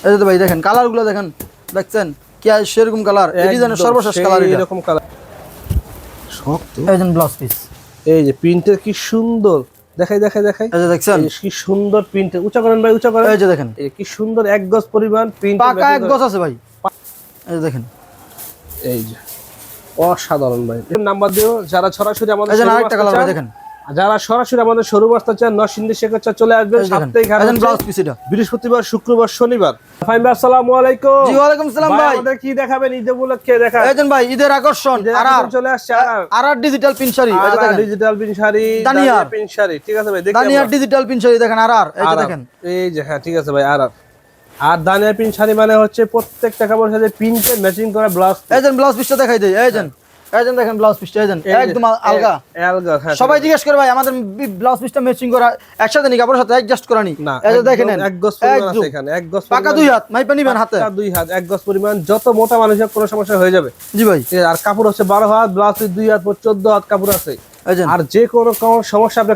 এই যে ভাই দেখেন কালারগুলো দেখেন, দেখছেন কি সেরকম কালার, এই ডিজাইনের সর্বশেষ কালার এরকম কালার শক্ত। এই যে ব্লাউজ পিস, এই যে প্রিন্টের কি সুন্দর, দেখাই দেখাই দেখাই। এই যে দেখছেন কি সুন্দর প্রিন্টের, উঁচা করেন ভাই, উঁচা করেন। এই যে দেখেন এই কি সুন্দর এক গজ পরিমাণ প্রিন্ট, পাকা এক গজ আছে ভাই। এই যে দেখেন, এই যে অসাধারণ ভাই। নাম্বার দিও যারা সরাসরি আমাদের, এই যে আরেকটা কালার ভাই দেখেন, যারা সরাসরি আমাদের শোরুম আসতে চান নরসিংদী শেখাচ্ছা চলে আসবেন। সাপ্তাহিক হাট ব্লাউজ পিস এটা বৃহস্পতিবার, শুক্রবার, শনিবার। ফাইম ভাই আসসালামু আলাইকুম। জি ওয়ালাইকুম সালাম ভাই। আমাদের কি দেখাবেন ঈদ উপলক্ষে? দেখান এই যে ভাই ঈদের আকর্ষণ আর চলে আসছে আর ডিজিটাল পিন শাড়ি, এই যে দেখেন digital pin sari, দানিয়া pin sari. ঠিক আছে ভাই, দেখেন দানিয়া ডিজিটাল পিন শাড়ি দেখেন আর এই যে দেখেন, এই যে হ্যাঁ ঠিক আছে ভাই। আর দানিয়া পিন শাড়ি মানে হচ্ছে প্রত্যেকটা কাপড়ের সাথে প্রিন্টে ম্যাচিং করা ব্লাউজ। এই যে ব্লাউজ পিসটা দেখাই দেই, এই যে দেখেন ব্লাউজ পিসটা, এই যে একদম আলগা। সবাই জিজ্ঞেস করে ভাই আমাদের ব্লাউজ পিসটা ম্যাচিং করা একসাথে নি, কাপড়ের সাথে অ্যাডজাস্ট করা নি। এই যে দেখেন এক গজ পরিমাণ আছে এখানে, এক গজ পাকা দুই হাত মাইপা নিবেন হাতে, পাকা দুই হাত, এক গজ পরিমাণ। যত মোটা মানুষ হোক কোনো সমস্যা হয়ে যাবে। জি ভাই। আর কাপড় হচ্ছে 12 হাত, ব্লাউজ 2 হাত, 14 হাত কাপড় আছে। আর যে কোনো সমস্যা আপনি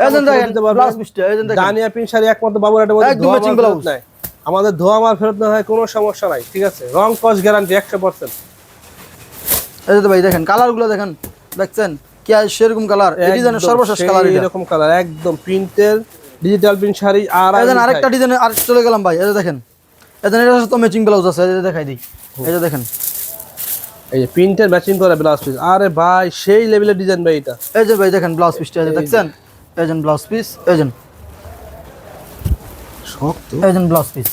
দিতে পারবেন। ব্লাউজ পিসটা এই যে দেখেন দানিয়া পিন শাড়ি একমাত্র বাবুরহাটের মধ্যে একদম ম্যাচিং ব্লাউজ নাই। আমাদের ধোয়া মাল ফেরত না হয় কোনো সমস্যা নাই। ঠিক আছে, রং কস গ্যারান্টি 100%। এই যে ভাই দেখেন কালারগুলো দেখেন, দেখছেন কি সেরকম কালার, এই ডিজাইনের সর্বশেষ কালার এরকম কালার একদম প্রিন্টের ডিজিটাল প্রিন্ট শাড়ি। আর এই যে আরেকটা ডিজাইন আর চলে গেলাম ভাই, এই যে দেখেন এখানে এর সাথে ম্যাচিং ব্লাউজ আছে, এই যে দেখাই দিই, এই যে দেখেন এই যে প্রিন্টের ম্যাচিং করা ব্লাউজ পিস। আরে ভাই সেই লেভেলের ডিজাইন ভাই এটা। এই যে ভাই দেখেন ব্লাউজ পিসটা, এই যে দেখছেন এই যে ব্লাউজ পিস, এই যে শক্ত, এই যে ব্লাউজ পিস,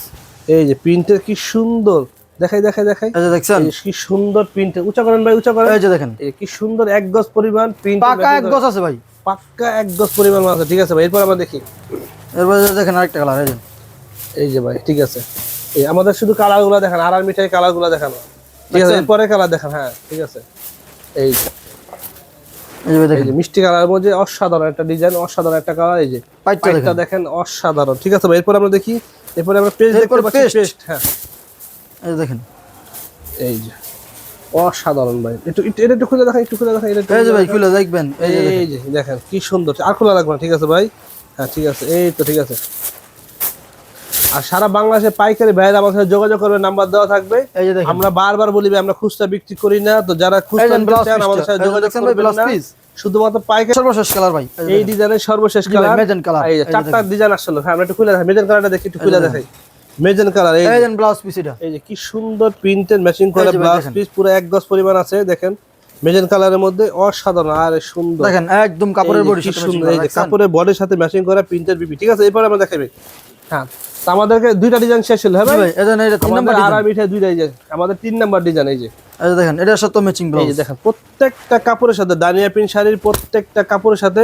এই যে প্রিন্টের কি সুন্দর, দেখাই দেখাই দেখাই। এই যে দেখছেন কি সুন্দর প্রিন্টের, উঁচা করেন ভাই, উঁচা করেন। এই যে দেখেন এই কি সুন্দর এক গজ পরিমাণ প্রিন্ট, পাকা এক গজ আছে ভাই, পাক্কা এক গজ পরিমাণ আছে। ঠিক আছে ভাই, এরপর আমরা দেখি। এরপর দেখেন আরেকটা কালার, এই যে ভাই ঠিক আছে। এই আমাদের শুধু কালারগুলো দেখেন, আর মিঠাই কালারগুলো দেখানো। ঠিক আছে, এরপরে কালার দেখেন। হ্যাঁ ঠিক আছে, এই যে এই যে মিষ্টি কালারের মধ্যে অসাধারণ একটা ডিজাইন, অসাধারণ একটা কালার। এই যে পাইপটা দেখেন অসাধারণ। ঠিক আছে ভাই, এরপর আমরা দেখি। এরপর আমরা পেস্ট দেখতে পাচ্ছি, পেস্ট। হ্যাঁ এই দেখেন, এই যে অসাধারণ ভাই। এটা একটু খুলে দেখাই, একটু খুলে দেখাই। এই যে ভাই খুলে দেখবেন, এই যে দেখেন কি সুন্দর। আর খোলা লাগবে না। ঠিক আছে ভাই, হ্যাঁ ঠিক আছে। এই তো ঠিক আছে। আর সারা বাংলাদেশে পাইকারি ভাইরা আমাদের সাথে যোগাযোগ করবে, নাম্বার দেওয়া থাকবে। আমরা বারবার বলি আমরা খুচরা বিক্রি করি না, তো যারা খুচরা নিতে চান আমাদের সাথে যোগাযোগ করবেন না। শুধুমাত্র পাইকারি সর্বশেষ কালার ভাই, এই ডিজাইনের সর্বশেষ কালার মেজেন্ট কালার। এই যে চারটা ডিজাইন আসলে। হ্যাঁ আমরা একটু খুলে দেখাই, মেজেন্ট কালারটা দেখি, একটু খুলে দেখাই। মেজেন্ট কালার, এই যে ব্লাউজ পিস এটা, এই যে কি সুন্দর প্রিন্টের ম্যাচিং করা ব্লাউজ পিস, পুরো এক গজ পরিমাণ আছে। দেখেন মেজেন্ট কালারের মধ্যে অসাধারণ আর সুন্দর। দেখেন একদম কাপড়ের বডির সাথে ম্যাচিং করা, এই যে কাপড়ের বডির সাথে ম্যাচিং করা প্রিন্টের বিপি। ঠিক আছে, এরপর আমরা দেখাবো। হ্যাঁ আমাদেরকে দুইটা ডিজাইন শেষ হলো। হ্যাঁ ভাই, এটা এটা 3 নাম্বার আর মিঠাই দুইটা ডিজাইন, আমাদের 3 নাম্বার ডিজাইন। এই যে এই দেখেন এটার সাথে ম্যাচিং ব্লাউজ, এই যে দেখেন প্রত্যেকটা কাপড়ের সাথে দানিয়া প্রিন্ট শাড়ির প্রত্যেকটা কাপড়ের সাথে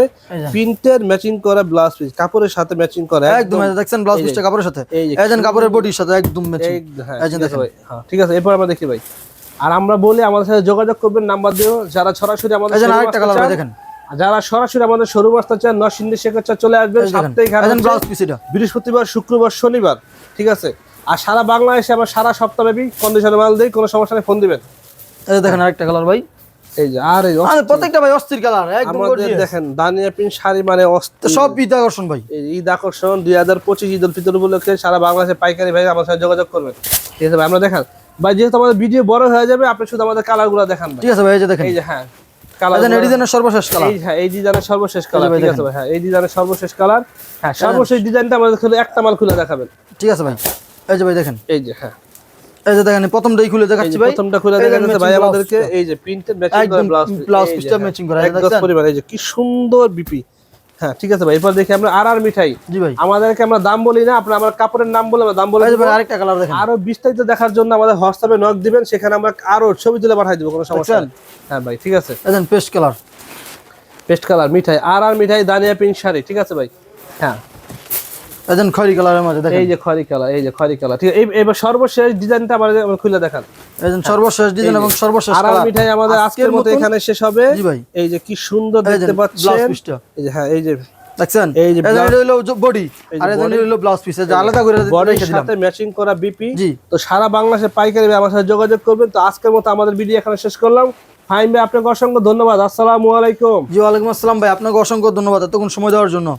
প্রিন্টের ম্যাচিং করা ব্লাউজ পিস, কাপড়ের সাথে ম্যাচিং করা একদম। দেখছেন ব্লাউজ পিসটা কাপড়ের সাথে, এই যে কাপড়ের বডির সাথে একদম ম্যাচিং। এই যে দেখেন ভাই, হ্যাঁ ঠিক আছে। এরপর আমরা দেখি ভাই। আর আমরা বলি আমাদের সাথে যোগাযোগ করবেন, নাম্বার দিও। যারা সরাসরি আমাদের, এই যে আরেকটা কালার ভাই দেখেন, যারা সরাসরি আমাদের শোরুম আসতে চান নরসিংদী শেখাচ্ছা চলে আসবেন। সাপ্তাহিক হাট ব্লাউজ পিস এটা বৃহস্পতিবার, শুক্রবার, শনিবার। ঠিক আছে, আর সারা বাংলাদেশে আমরা সারা সপ্তাহব্যাপী কন্ডিশনে মাল দেই, কোনো সমস্যা নেই, ফোন দিবেন। এই দেখেন আরেকটা কালার ভাই, এই যে আর এই প্রত্যেকটা ভাই অস্থির কালার একদম। আমাদের দেখেন দানিয়া প্রিন্ট শাড়ি মানে অস্থির, সব ঈদ আকর্ষণ ভাই। এই ঈদ আকর্ষণ 2025 ঈদ উল ফিতর উপলক্ষে সারা বাংলাদেশে পাইকারি ভাই আমার সাথে যোগাযোগ করবেন। ঠিক আছে ভাই, আমরা দেখান ভাই, যেহেতু আমাদের ভিডিও বড় হয়ে যাবে, আপনি শুধু আমাদের কালারগুলো দেখান। ঠিক আছে ভাই, এই যে দেখেন, এই যে হ্যাঁ কালার, এই ডিজাইনের সর্বশেষ কালার, এই হ্যাঁ এই ডিজাইনের সর্বশেষ কালার। ঠিক আছে ভাই, হ্যাঁ এই ডিজাইনের সর্বশেষ কালার। হ্যাঁ সর্বশেষ ডিজাইনটা আমাদের খুলে একটা মাল খুলে দেখাবেন। ঠিক আছে ভাই, এই যে ভাই দেখেন, এই যে হ্যাঁ এই যে দেখেন প্রথমটাই খুলে দেখাচ্ছি ভাই, প্রথমটা খুলে দেখাচ্ছি ভাই আমাদেরকে। এই যে প্রিন্টেড ম্যাচিং করা ব্লাউজ পিসটা ম্যাচিং করা, একদম পরিবার। এই যে কি সুন্দর বিপি। হ্যাঁ ঠিক আছে ভাই, এরপর দেখি আমরা আর মিঠাই। জি ভাই, আমাদেরকে আমরা দাম বলি না, আপনারা আমার কাপড়ের নাম বলে আমরা দাম বলে দেব। আরেকটা কালার দেখেন, আরো বিস্তারিত দেখার জন্য আমাদের হোয়াটসঅ্যাপে নক দিবেন, সেখানে আমরা আরো ছবি তুলে পাঠিয়ে দেব, কোনো সমস্যা নেই। হ্যাঁ ভাই ঠিক আছে, দেখেন পেস্ট কালার, পেস্ট কালার মিঠাই আর মিঠাই দানিয়া প্রিন্ট শাড়ি। ঠিক আছে ভাই, হ্যাঁ দেখেন খয়রি কালারের মধ্যে দেখেন, এই যে খয়রি কালার, এই যে খয়রি কালার। ঠিক আছে, এবার সর্বশেষ ডিজাইনটা আমাদের খুলে দেখান। এই যে সর্বশেষ ডিজাইন এবং সর্বশেষ আর মিঠাই আমাদের আজকের মতো এখানে শেষ হবে। জি ভাই, এই যে কি সুন্দর দেখতে পাচ্ছেন এই যে, হ্যাঁ এই যে দেখছেন, এই যে এটা হলো বডি আর এটা হলো ব্লাউজ পিস, যে আলাদা করে বডির সাথে ম্যাচিং করা বিপি। তো সারা বাংলাদেশে পাইকারি আমার সাথে যোগাযোগ করবেন। তো আজকের মতো আমাদের ভিডিও এখানে শেষ করলাম। ফাহিম ভাই আপনাকে অসংখ্য ধন্যবাদ। আসসালামু আলাইকুম। জি ওয়ালাইকুম আসসালাম ভাই, আপনাকে অসংখ্য ধন্যবাদ এতক্ষণ সময় দেওয়ার জন্য।